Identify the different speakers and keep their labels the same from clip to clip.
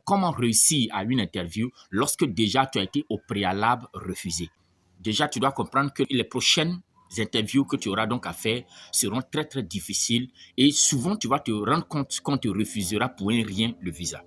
Speaker 1: comment réussir à une interview lorsque déjà tu as été au préalable refusé. Déjà, tu dois comprendre que les prochaines interviews que tu auras donc à faire seront très très difficiles et souvent tu vas te rendre compte qu'on te refusera pour un rien le visa.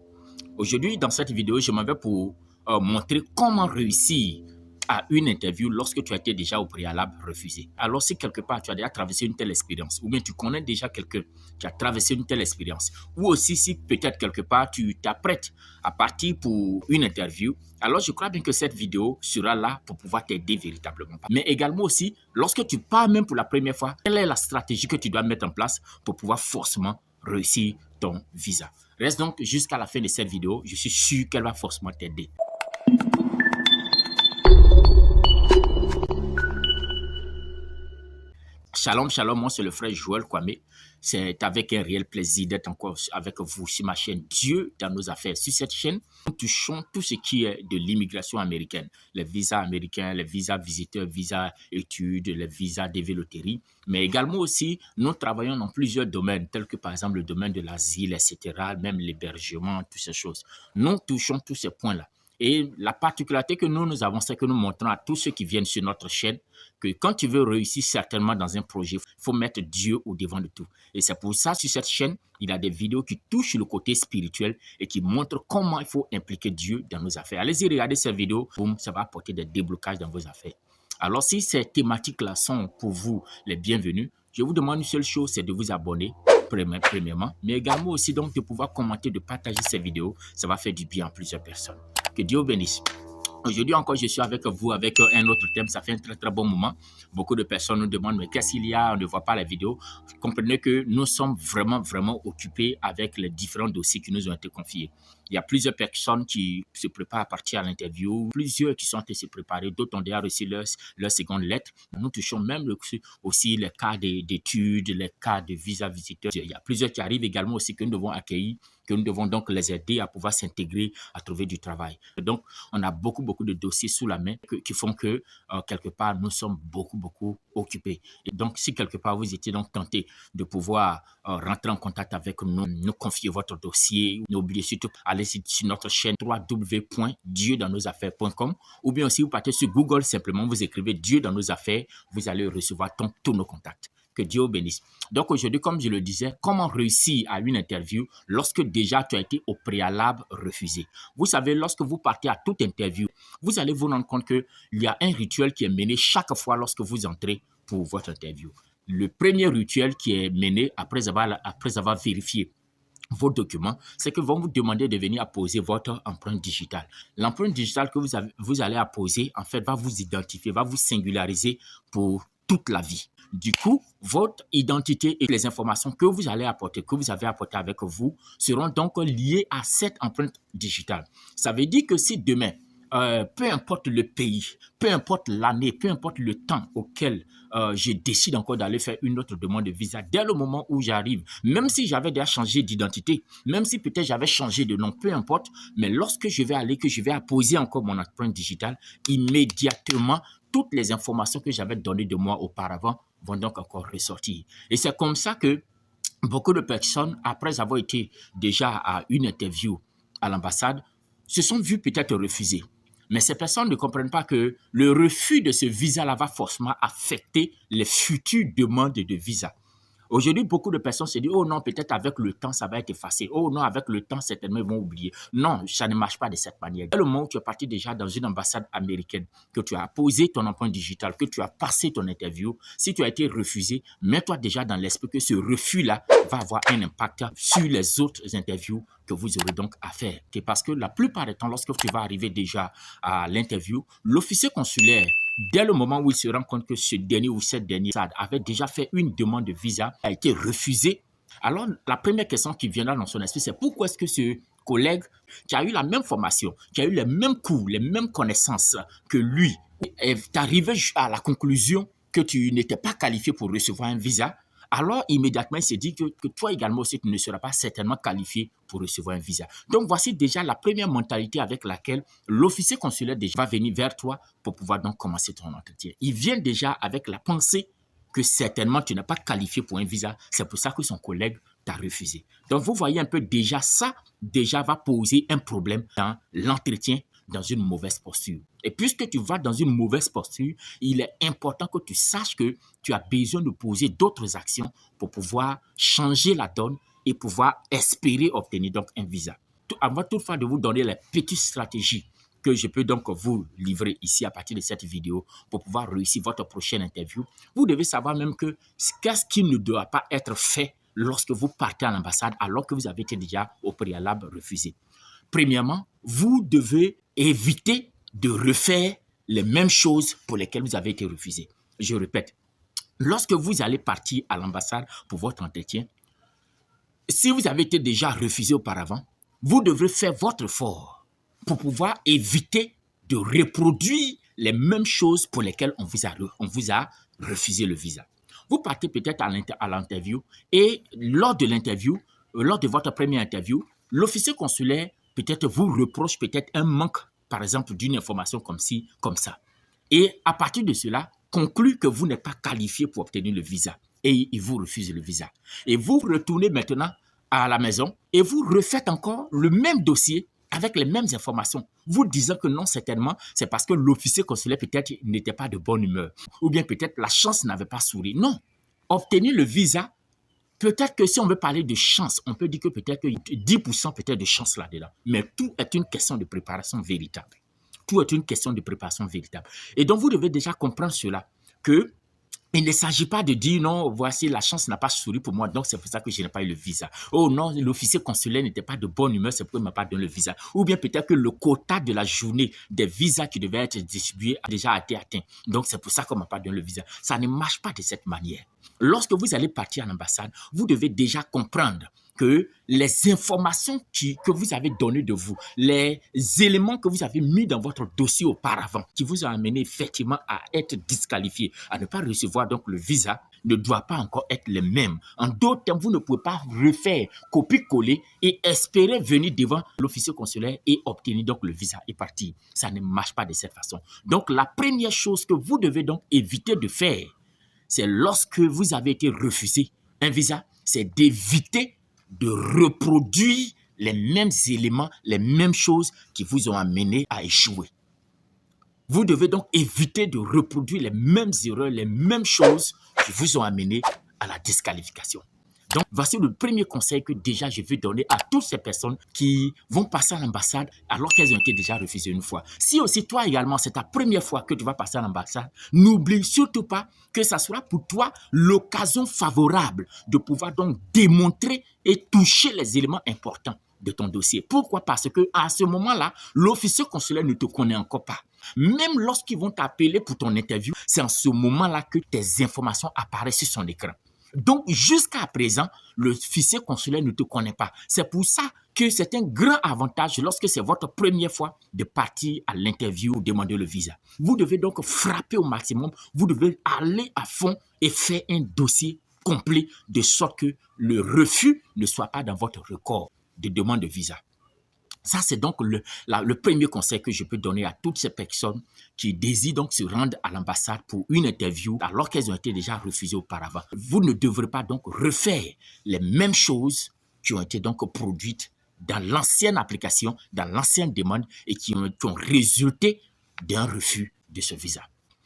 Speaker 1: Aujourd'hui, dans cette vidéo, je m'en vais pour montrer comment réussir à une interview lorsque tu as été déjà au préalable refusé. Alors, si quelque part tu as déjà traversé une telle expérience, ou bien tu connais déjà quelqu'un qui a traversé une telle expérience, ou aussi si peut-être quelque part tu t'apprêtes à partir pour une interview, alors je crois bien que cette vidéo sera là pour pouvoir t'aider véritablement. Mais également aussi, lorsque tu pars même pour la première fois, quelle est la stratégie que tu dois mettre en place pour pouvoir forcément réussir ton visa. Reste donc jusqu'à la fin de cette vidéo, je suis sûr qu'elle va forcément t'aider. Shalom, shalom, moi c'est le frère Joël Kwame. C'est avec un réel plaisir d'être encore avec vous sur ma chaîne Dieu dans nos affaires. Sur cette chaîne, nous touchons tout ce qui est de l'immigration américaine. Les visas américains, les visas visiteurs, visas études, les visas développeries. Mais également aussi, nous travaillons dans plusieurs domaines, tels que par exemple le domaine de l'asile, etc., même l'hébergement, toutes ces choses. Nous touchons tous ces points-là. Et la particularité que nous avons, c'est que nous montrons à tous ceux qui viennent sur notre chaîne que quand tu veux réussir certainement dans un projet, il faut mettre Dieu au devant de tout. Et c'est pour ça, sur cette chaîne, il y a des vidéos qui touchent le côté spirituel et qui montrent comment il faut impliquer Dieu dans nos affaires. Allez-y, regardez ces vidéos, boum, ça va apporter des déblocages dans vos affaires. Alors, si ces thématiques-là sont pour vous les bienvenues, je vous demande une seule chose, c'est de vous abonner, premièrement, mais également aussi donc de pouvoir commenter, de partager ces vidéos. Ça va faire du bien à plusieurs personnes. Que Dieu bénisse. Aujourd'hui encore, je suis avec vous avec un autre thème. Ça fait un très très bon moment. Beaucoup de personnes nous demandent, mais qu'est-ce qu'il y a? On ne voit pas la vidéo. Comprenez que nous sommes vraiment occupés avec les différents dossiers qui nous ont été confiés. Il y a plusieurs personnes qui se préparent à partir à l'interview, plusieurs qui sont en train de se préparer, d'autres ont déjà reçu leur seconde lettre. Nous touchons même aussi les cas d'études, les cas de visa visiteurs. Il y a plusieurs qui arrivent également aussi que nous devons accueillir, que nous devons donc les aider à pouvoir s'intégrer, à trouver du travail. Donc, on a beaucoup de dossiers sous la main qui font que, quelque part, nous sommes beaucoup occupés. Et donc, si quelque part, vous étiez donc tenté de pouvoir rentrer en contact avec nous, nous confier votre dossier, n'oubliez surtout, allez sur notre chaîne www.dieudansnosaffaires.com ou bien aussi, vous partez sur Google, simplement, vous écrivez Dieu dans nos affaires, vous allez recevoir tous nos contacts. Que Dieu bénisse. Donc aujourd'hui, comme je le disais, comment réussir à une interview lorsque déjà tu as été au préalable refusé. Vous savez, lorsque vous partez à toute interview, vous allez vous rendre compte qu'il y a un rituel qui est mené chaque fois lorsque vous entrez pour votre interview. Le premier rituel qui est mené après avoir vérifié vos documents, c'est que vont vous demander de venir apposer votre empreinte digitale. L'empreinte digitale que vous allez apposer, en fait, va vous identifier, va vous singulariser pour toute la vie. Du coup, votre identité et les informations que vous allez apporter, que vous avez apportées avec vous, seront donc liées à cette empreinte digitale. Ça veut dire que si demain, peu importe le pays, peu importe l'année, peu importe le temps auquel je décide encore d'aller faire une autre demande de visa, dès le moment où j'arrive, même si j'avais déjà changé d'identité, même si peut-être j'avais changé de nom, peu importe, mais lorsque je vais aller, que je vais apposer encore mon empreinte digitale, immédiatement, toutes les informations que j'avais données de moi auparavant vont donc encore ressortir. Et c'est comme ça que beaucoup de personnes, après avoir été déjà à une interview à l'ambassade, se sont vues peut-être refusées. Mais ces personnes ne comprennent pas que le refus de ce visa-là va forcément affecter les futures demandes de visa. Aujourd'hui, beaucoup de personnes se disent « Oh non, peut-être avec le temps, ça va être effacé. Oh non, avec le temps, certainement, ils vont oublier. » Non, ça ne marche pas de cette manière. Dès le moment où tu es parti déjà dans une ambassade américaine, que tu as posé ton empreinte digitale, que tu as passé ton interview, si tu as été refusé, mets-toi déjà dans l'esprit que ce refus-là va avoir un impact sur les autres interviews que vous aurez donc à faire. C'est parce que la plupart du temps, lorsque tu vas arriver déjà à l'interview, l'officier consulaire, dès le moment où il se rend compte que ce dernier ou cette dernière avait déjà fait une demande de visa, a été refusée, alors la première question qui viendra dans son esprit, c'est pourquoi est-ce que ce collègue qui a eu la même formation, qui a eu les mêmes cours, les mêmes connaissances que lui, est arrivé à la conclusion que tu n'étais pas qualifié pour recevoir un visa. Alors, immédiatement, il s'est dit que toi également aussi, tu ne seras pas certainement qualifié pour recevoir un visa. Donc, voici déjà la première mentalité avec laquelle l'officier consulaire déjà va venir vers toi pour pouvoir donc commencer ton entretien. Il vient déjà avec la pensée que certainement tu n'es pas qualifié pour un visa. C'est pour ça que son collègue t'a refusé. Donc, vous voyez un peu déjà ça, déjà va poser un problème dans l'entretien, dans une mauvaise posture. Et puisque tu vas dans une mauvaise posture, il est important que tu saches que tu as besoin de poser d'autres actions pour pouvoir changer la donne et pouvoir espérer obtenir donc un visa. Avant toutefois de vous donner les petites stratégies que je peux donc vous livrer ici à partir de cette vidéo pour pouvoir réussir votre prochaine interview, vous devez savoir même que qu'est-ce qui ne doit pas être fait lorsque vous partez à l'ambassade alors que vous avez été déjà au préalable refusé. Premièrement, vous devez éviter de refaire les mêmes choses pour lesquelles vous avez été refusé. Je répète, lorsque vous allez partir à l'ambassade pour votre entretien, si vous avez été déjà refusé auparavant, vous devrez faire votre effort pour pouvoir éviter de reproduire les mêmes choses pour lesquelles on vous a refusé le visa. Vous partez peut-être à l'interview et lors de l'interview, lors de votre première interview, l'officier consulaire peut-être vous reproche peut-être un manque, par exemple, d'une information comme ci, comme ça. Et à partir de cela, conclut que vous n'êtes pas qualifié pour obtenir le visa et il vous refuse le visa. Et vous retournez maintenant à la maison et vous refaites encore le même dossier avec les mêmes informations, vous disant que non, certainement, c'est parce que l'officier consulaire peut-être n'était pas de bonne humeur ou bien peut-être la chance n'avait pas souri. Non, obtenir le visa, peut-être que si on veut parler de chance, on peut dire que peut-être 10% peut-être de chance là-dedans. Mais tout est une question de préparation véritable. Tout est une question de préparation véritable. Et donc, vous devez déjà comprendre cela, que il ne s'agit pas de dire non, voici la chance n'a pas souri pour moi, donc c'est pour ça que je n'ai pas eu le visa. Oh non, l'officier consulaire n'était pas de bonne humeur, c'est pourquoi il ne m'a pas donné le visa. Ou bien peut-être que le quota de la journée des visas qui devaient être distribués a déjà été atteint. Donc c'est pour ça qu'on ne m'a pas donné le visa. Ça ne marche pas de cette manière. Lorsque vous allez partir à l'ambassade, vous devez déjà comprendre que les informations que vous avez données de vous, les éléments que vous avez mis dans votre dossier auparavant, qui vous ont amené effectivement à être disqualifié, à ne pas recevoir donc le visa, ne doit pas encore être les mêmes. En d'autres termes, vous ne pouvez pas refaire, copier-coller et espérer venir devant l'officier consulaire et obtenir donc le visa et partir. Ça ne marche pas de cette façon. Donc, la première chose que vous devez donc éviter de faire, c'est lorsque vous avez été refusé un visa, c'est d'éviter de reproduire les mêmes éléments, les mêmes choses qui vous ont amené à échouer. Vous devez donc éviter de reproduire les mêmes erreurs, les mêmes choses qui vous ont amené à la disqualification. Donc, voici le premier conseil que déjà je veux donner à toutes ces personnes qui vont passer à l'ambassade alors qu'elles ont été déjà refusées une fois. Si aussi toi également, c'est ta première fois que tu vas passer à l'ambassade, n'oublie surtout pas que ça sera pour toi l'occasion favorable de pouvoir donc démontrer et toucher les éléments importants de ton dossier. Pourquoi? Parce que à ce moment-là, l'officier consulaire ne te connaît encore pas. Même lorsqu'ils vont t'appeler pour ton interview, c'est en ce moment-là que tes informations apparaissent sur son écran. Donc, jusqu'à présent, l'officier consulaire ne te connaît pas. C'est pour ça que c'est un grand avantage lorsque c'est votre première fois de partir à l'interview ou demander le visa. Vous devez donc frapper au maximum, vous devez aller à fond et faire un dossier complet de sorte que le refus ne soit pas dans votre record de demande de visa. Ça, c'est donc le premier conseil que je peux donner à toutes ces personnes qui désirent donc se rendre à l'ambassade pour une interview alors qu'elles ont été déjà refusées auparavant. Vous ne devrez pas donc refaire les mêmes choses qui ont été donc produites dans l'ancienne application, dans l'ancienne demande et qui ont résulté d'un refus de ce visa.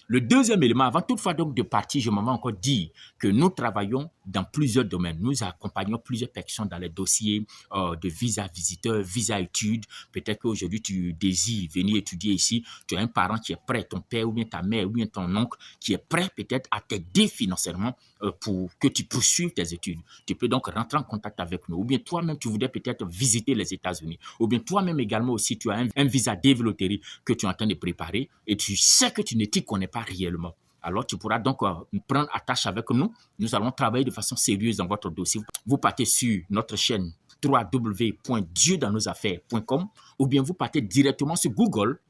Speaker 1: Le deuxième élément, avant toutefois donc de partir, je m'en vais encore dire que nous travaillons dans plusieurs domaines. Nous accompagnons plusieurs personnes dans les dossiers de visa visiteur, visa études. Peut-être qu'aujourd'hui, tu désires venir étudier ici. Tu as un parent qui est prêt, ton père ou bien ta mère ou bien ton oncle, qui est prêt peut-être à t'aider financièrement pour que tu poursuives tes études. Tu peux donc rentrer en contact avec nous. Ou bien toi-même, tu voudrais peut-être visiter les États-Unis. Ou bien toi-même également aussi, tu as un visa développerie que tu es en train de préparer et tu sais que tu ne t'y connais pas réellement. Alors, tu pourras donc prendre attache avec nous. Nous allons travailler de façon sérieuse dans votre dossier. Vous partez sur notre chaîne www.dieudansnosaffaires.com ou bien vous partez directement sur Google.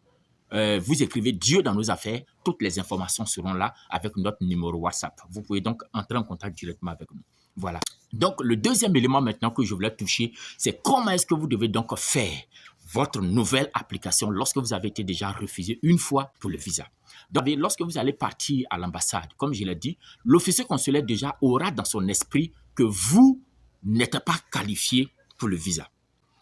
Speaker 1: Vous écrivez Dieu dans nos affaires. Toutes les informations seront là avec notre numéro WhatsApp. Vous pouvez donc entrer en contact directement avec nous. Voilà. Donc, le deuxième élément maintenant que je voulais toucher, c'est comment est-ce que vous devez donc faire votre nouvelle application lorsque vous avez été déjà refusé une fois pour le visa. Donc, lorsque vous allez partir à l'ambassade, comme je l'ai dit, l'officier consulaire déjà aura dans son esprit que vous n'êtes pas qualifié pour le visa.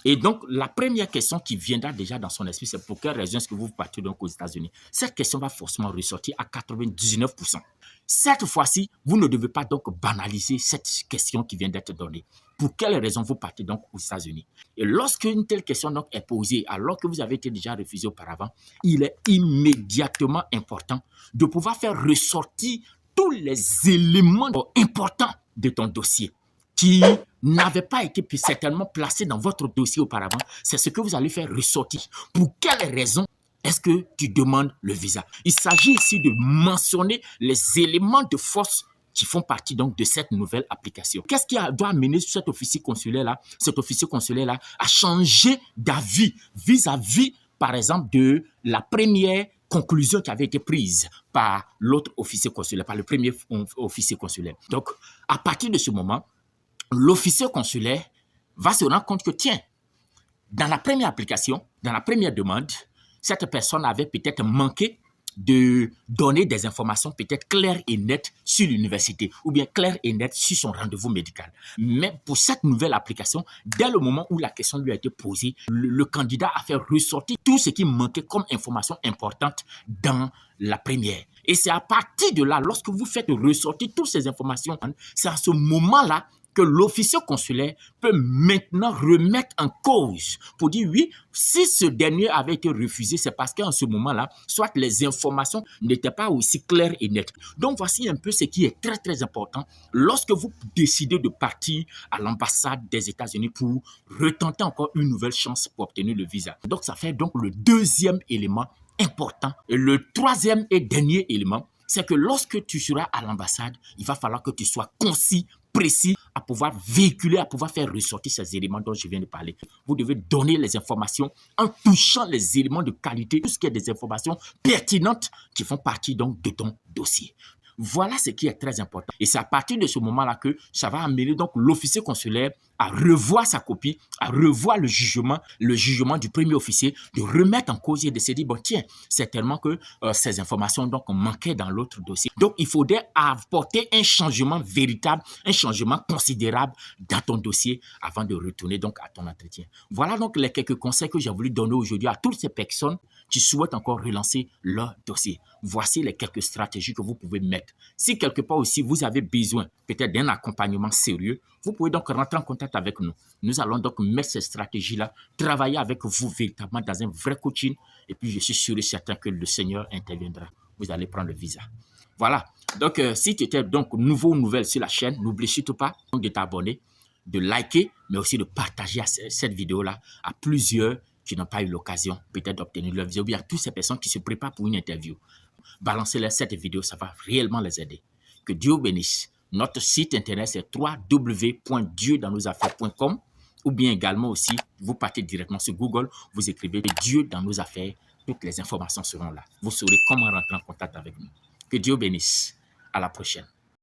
Speaker 1: Et donc, la première question qui viendra déjà dans son esprit, c'est pour quelle raison est-ce que vous partez donc aux États-Unis? Cette question va forcément ressortir à 99%. Cette fois-ci, vous ne devez pas donc banaliser cette question qui vient d'être donnée. Pour quelle raison vous partez donc aux États-Unis? Et lorsque une telle question donc est posée, alors que vous avez été déjà refusé auparavant, il est immédiatement important de pouvoir faire ressortir tous les éléments importants de ton dossier qui n'avait pas été certainement placé dans votre dossier auparavant. C'est ce que vous allez faire ressortir. Pour quelle raison est-ce que tu demandes le visa? Il s'agit ici de mentionner les éléments de force qui font partie donc de cette nouvelle application. Qu'est-ce qui doit amener cet officier consulaire-là, à changer d'avis vis-à-vis, par exemple, de la première conclusion qui avait été prise par l'autre officier consulaire, par le premier officier consulaire. Donc, à partir de ce moment, l'officier consulaire va se rendre compte que, tiens, dans la première application, dans la première demande, cette personne avait peut-être manqué de donner des informations peut-être claires et nettes sur l'université ou bien claires et nettes sur son rendez-vous médical. Mais pour cette nouvelle application, dès le moment où la question lui a été posée, le candidat a fait ressortir tout ce qui manquait comme information importante dans la première. Et c'est à partir de là, lorsque vous faites ressortir toutes ces informations, c'est à ce moment-là que l'officier consulaire peut maintenant remettre en cause pour dire oui, si ce dernier avait été refusé, c'est parce qu'en ce moment-là, soit les informations n'étaient pas aussi claires et nettes. Donc, voici un peu ce qui est très, très important lorsque vous décidez de partir à l'ambassade des États-Unis pour retenter encore une nouvelle chance pour obtenir le visa. Donc, ça fait donc le deuxième élément important. Et le troisième et dernier élément, c'est que lorsque tu seras à l'ambassade, il va falloir que tu sois concis, précis, à pouvoir véhiculer, à pouvoir faire ressortir ces éléments dont je viens de parler. Vous devez donner les informations en touchant les éléments de qualité, tout ce qui est des informations pertinentes qui font partie donc de ton dossier. Voilà ce qui est très important. Et c'est à partir de ce moment-là que ça va amener donc l'officier consulaire à revoir sa copie, à revoir le jugement du premier officier, de remettre en cause et de se dire, bon tiens, c'est tellement que ces informations donc manquaient dans l'autre dossier. Donc, il faudrait apporter un changement véritable, un changement considérable dans ton dossier avant de retourner donc à ton entretien. Voilà donc les quelques conseils que j'ai voulu donner aujourd'hui à toutes ces personnes qui souhaitent encore relancer leur dossier. Voici les quelques stratégies que vous pouvez mettre. Si quelque part aussi vous avez besoin peut-être d'un accompagnement sérieux, vous pouvez donc rentrer en contact avec nous. Nous allons donc mettre ces stratégies-là, travailler avec vous véritablement dans un vrai coaching et puis je suis sûr et certain que le Seigneur interviendra. Vous allez prendre le visa. Voilà. Donc, si tu étais donc nouveau ou nouvelle sur la chaîne, n'oublie surtout pas de t'abonner, de liker, mais aussi de partager cette vidéo-là à plusieurs qui n'ont pas eu l'occasion peut-être d'obtenir leur visa ou bien à toutes ces personnes qui se préparent pour une interview. Balancez-leur cette vidéo, ça va réellement les aider. Que Dieu bénisse. Notre site internet c'est www.dieudansnosaffaires.com ou bien également aussi, vous partez directement sur Google, vous écrivez Dieu dans nos affaires, toutes les informations seront là. Vous saurez comment rentrer en contact avec nous. Que Dieu bénisse. À la prochaine.